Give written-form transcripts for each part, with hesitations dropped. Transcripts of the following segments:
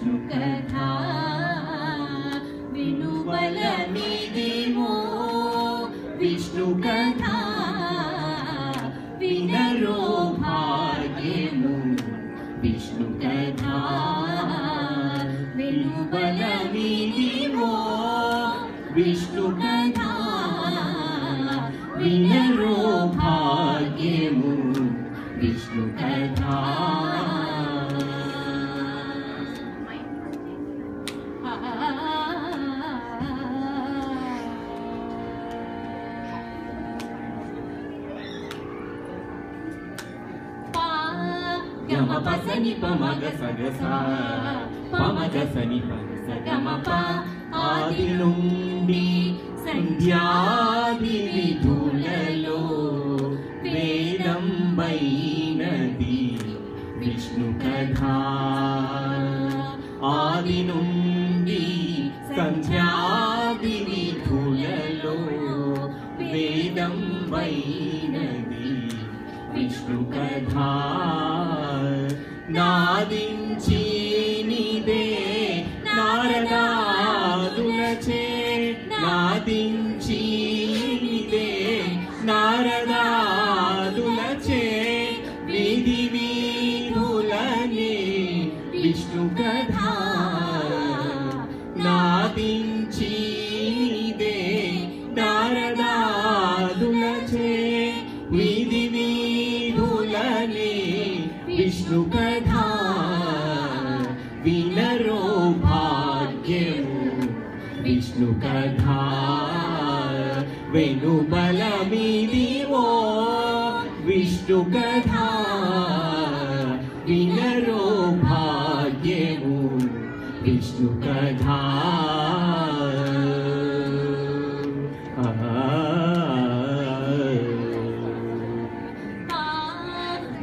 విష్ణు కథా వినుబలమిదివో విష్ణు కథా వినరో భాగ్యము విష్ణు కథా వినుబలమిదివో విష్ణు కథా వినరో భాగ్యము విష్ణు కథా గమ పసని పమగ సగస పమగ సని పగస గమ ప ఆది నుండి సంధ్యాది విధులలో వేదం వైనది విష్ణు కథా ఆది నుండి సంధ్యాది విధులలో వేదం వైనది విష్ణు కథా నాదించి నిదే నారదాదులచే నాదించి నిదే నారదాదులచే విధి విధులనే విష్ణు కథా నాదించి నిదే నారదాదులచే విధి విధులనే విష్ణు కథా వినరో భాగ్యము విష్ణు కథా వెనుబలమిదివో విష్ణు కథా వినరో భాగ్యము విష్ణు కథా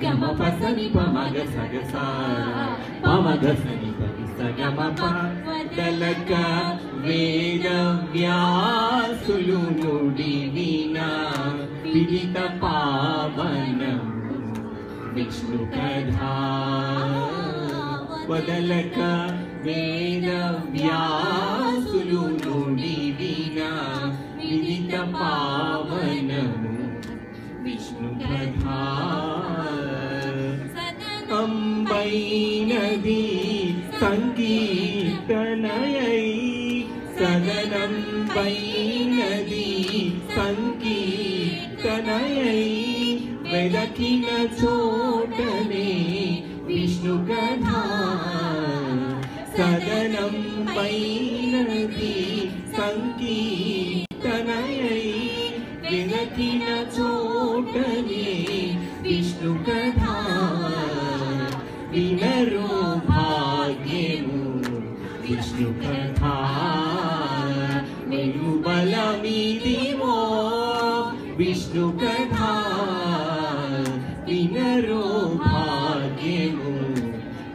గమ పసని పమగ సగస పమగ సని పగస గమ పదలక వేద వ్యాసులు నుడి వినా విదిత పావనం విష్ణు కథా వదలక వేద వ్యాసులు నుడి వినా విదిత పావనము విష్ణు కథా అంబైనది సంకీర్తనయై సదనం పైనది సంకీర్తనయై వెదకిన చోటనే విష్ణు కథా సదనం పైనది సంకీర్తనయై వెదకిన చోటనే విష్ణు కథా వినరో భాగ్యము విష్ణు కథా వెనుబలమిదివో విష్ణు కథా వినరో భాగ్యము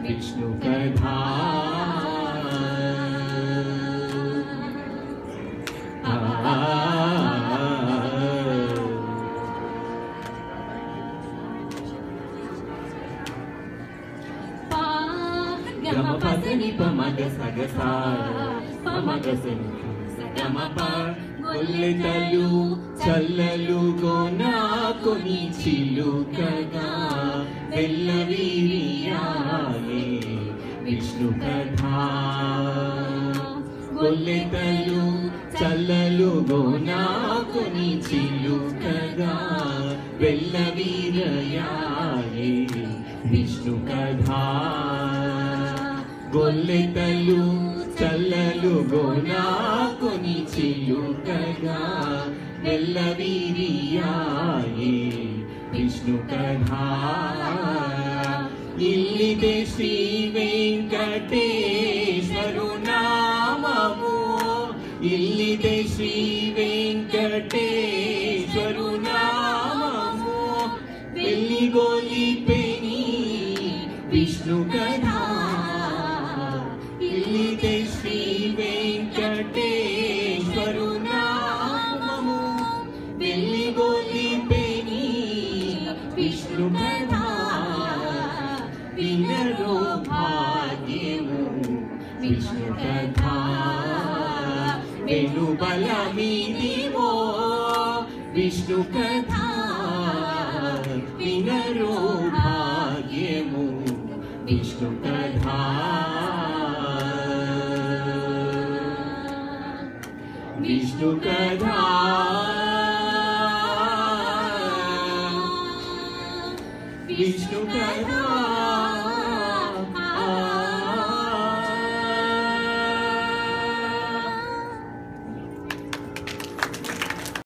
విష్ణు కథా గమ పసని పమగ సగస పమగ సని గమ ప గొల్లెతలు చల్లలు గోనాకొని చిలుకగా వెల్లవిరియాలే విష్ణు కథా గొల్లెతలు చల్లలు గోనాకొని చిలుకగా వెల్లవిరయాలే విష్ణు కథా గొల్లెతలు చల్లలు గోనాకొని చిలుకగా వెల్లవిరియాయే విష్ణు కథా ఇల్లిదే శ్రీ వెంకటేశ్వరు నామము ఇల్లిదే శ్రీ వెంకటేశ్వరు నామము వెల్లిగొలిపెని విష్ణు కథా ఇల్లిదే శ్రీ వెంకటేశ్వరు నామము వెల్లిగొలిపెని విష్ణు కథా వినరో భాగ్యము విష్ణు కథా వెలుబలమిదివో విష్ణు కథా వినరో భాగ్యము విష్ణు కథా విష్ణు కథా విష్ణు కథా